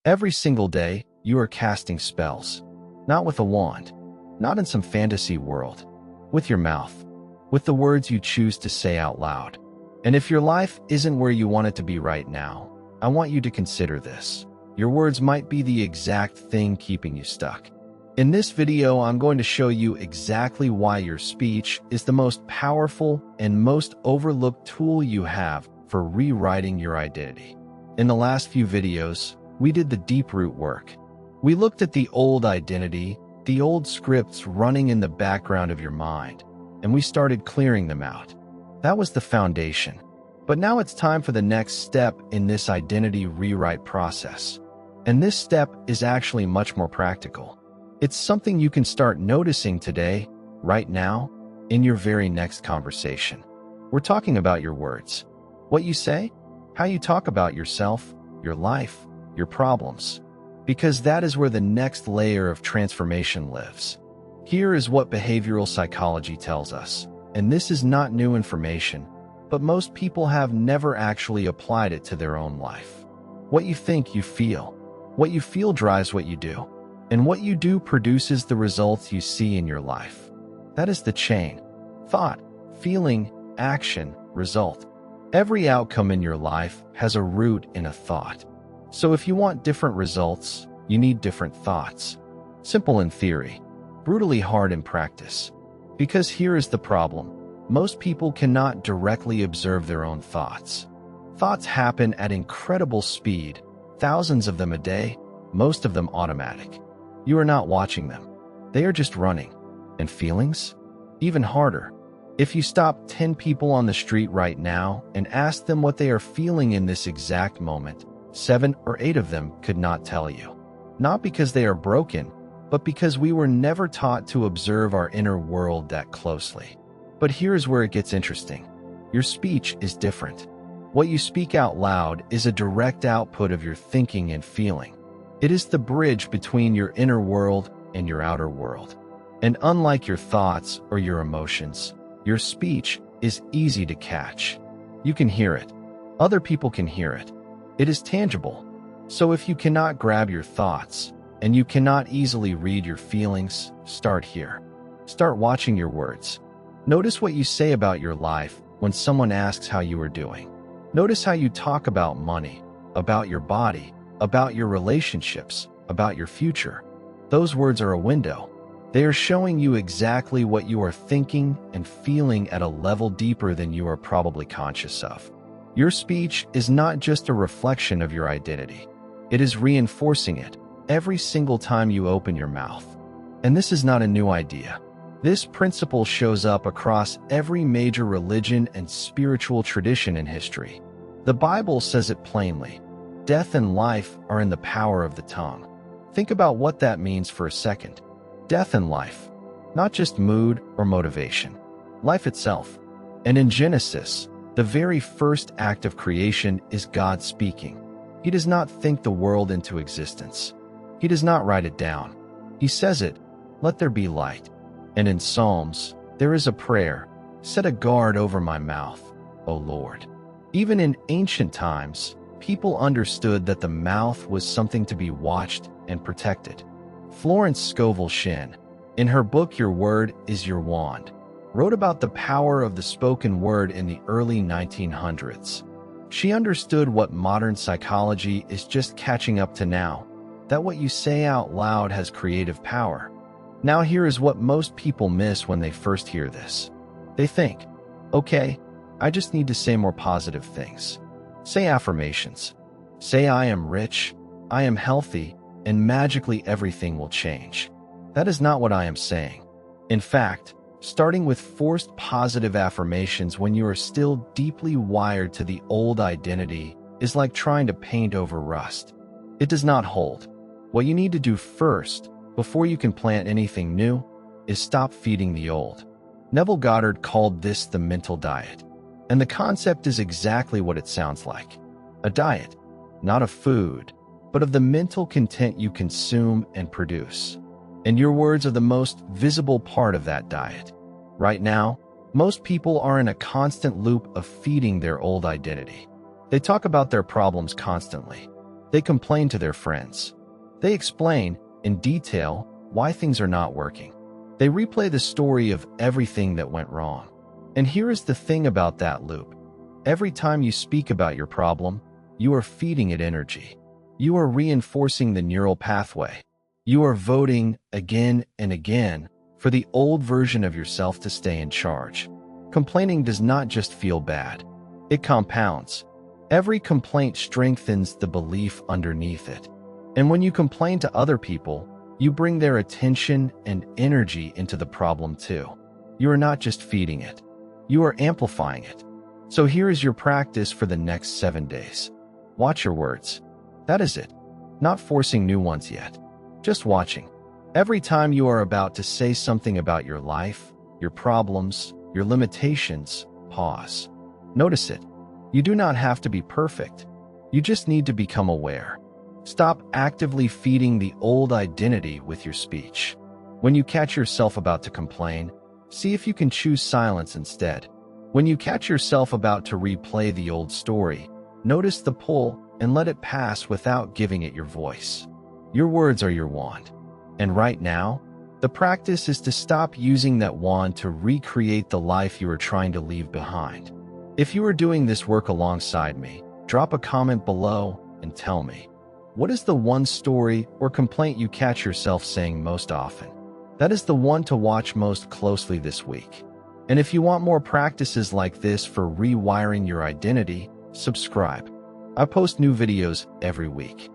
Every single day, you are casting spells. Not with a wand, not in some fantasy world. With your mouth. With the words you choose to say out loud. And if your life isn't where you want it to be right now, I want you to consider this. Your words might be the exact thing keeping you stuck. In this video, I'm going to show you exactly why your speech is the most powerful and most overlooked tool you have for rewriting your identity. In the last few videos, we did the deep root work. We looked at the old identity, the old scripts running in the background of your mind, and we started clearing them out. That was the foundation. But now it's time for the next step in this identity rewrite process. And this step is actually much more practical. It's something you can start noticing today, right now, in your very next conversation. We're talking about your words. What you say, how you talk about yourself, your life, your problems. Because that is where the next layer of transformation lives. Here is what behavioral psychology tells us. And this is not new information, but most people have never actually applied it to their own life. What you think, you feel. What you feel drives what you do. And what you do produces the results you see in your life. That is the chain. Thought, feeling, action, result. Every outcome in your life has a root in a thought. So if you want different results, you need different thoughts. Simple in theory, brutally hard in practice. Because here is the problem. Most people cannot directly observe their own thoughts. Thoughts happen at incredible speed, thousands of them a day, most of them automatic. You are not watching them. They are just running. And feelings? Even harder. If you stop 10 people on the street right now and ask them what they are feeling in this exact moment, 7 or 8 of them could not tell you. Not because they are broken, but because we were never taught to observe our inner world that closely. But here's where it gets interesting. Your speech is different. What you speak out loud is a direct output of your thinking and feeling. It is the bridge between your inner world and your outer world. And unlike your thoughts or your emotions, your speech is easy to catch. You can hear it. Other people can hear it. It is tangible. So if you cannot grab your thoughts, and you cannot easily read your feelings, start here. Start watching your words. Notice what you say about your life when someone asks how you are doing. Notice how you talk about money, about your body, about your relationships, about your future. Those words are a window. They are showing you exactly what you are thinking and feeling at a level deeper than you are probably conscious of. Your speech is not just a reflection of your identity. It is reinforcing it every single time you open your mouth. And this is not a new idea. This principle shows up across every major religion and spiritual tradition in history. The Bible says it plainly. Death and life are in the power of the tongue. Think about what that means for a second. Death and life, not just mood or motivation. Life itself. And in Genesis, the very first act of creation is God speaking. He does not think the world into existence. He does not write it down. He says it, let there be light. And in Psalms, there is a prayer, set a guard over my mouth, O Lord. Even in ancient times, people understood that the mouth was something to be watched and protected. Florence Scovel Shinn, in her book Your Word is Your Wand, wrote about the power of the spoken word in the early 1900s. She understood what modern psychology is just catching up to now, that what you say out loud has creative power. Now here is what most people miss when they first hear this. They think, okay, I just need to say more positive things. Say affirmations. Say I am rich, I am healthy, and magically everything will change. That is not what I am saying. In fact, starting with forced positive affirmations when you are still deeply wired to the old identity is like trying to paint over rust. It does not hold. What you need to do first, before you can plant anything new, is stop feeding the old. Neville Goddard called this the mental diet. And the concept is exactly what it sounds like. A diet, not of food, but of the mental content you consume and produce. And your words are the most visible part of that diet. Right now, most people are in a constant loop of feeding their old identity. They talk about their problems constantly. They complain to their friends. They explain, in detail, why things are not working. They replay the story of everything that went wrong. And here is the thing about that loop. Every time you speak about your problem, you are feeding it energy. You are reinforcing the neural pathway. You are voting again and again for the old version of yourself to stay in charge. Complaining does not just feel bad. It compounds. Every complaint strengthens the belief underneath it. And when you complain to other people, you bring their attention and energy into the problem too. You are not just feeding it. You are amplifying it. So here is your practice for the next 7 days. Watch your words. That is it. Not forcing new ones yet. Just watching. Every time you are about to say something about your life, your problems, your limitations, pause. Notice it. You do not have to be perfect. You just need to become aware. Stop actively feeding the old identity with your speech. When you catch yourself about to complain, see if you can choose silence instead. When you catch yourself about to replay the old story, notice the pull and let it pass without giving it your voice. Your words are your wand. And right now, the practice is to stop using that wand to recreate the life you are trying to leave behind. If you are doing this work alongside me, drop a comment below and tell me, what is the one story or complaint you catch yourself saying most often? That is the one to watch most closely this week. And if you want more practices like this for rewiring your identity, subscribe. I post new videos every week.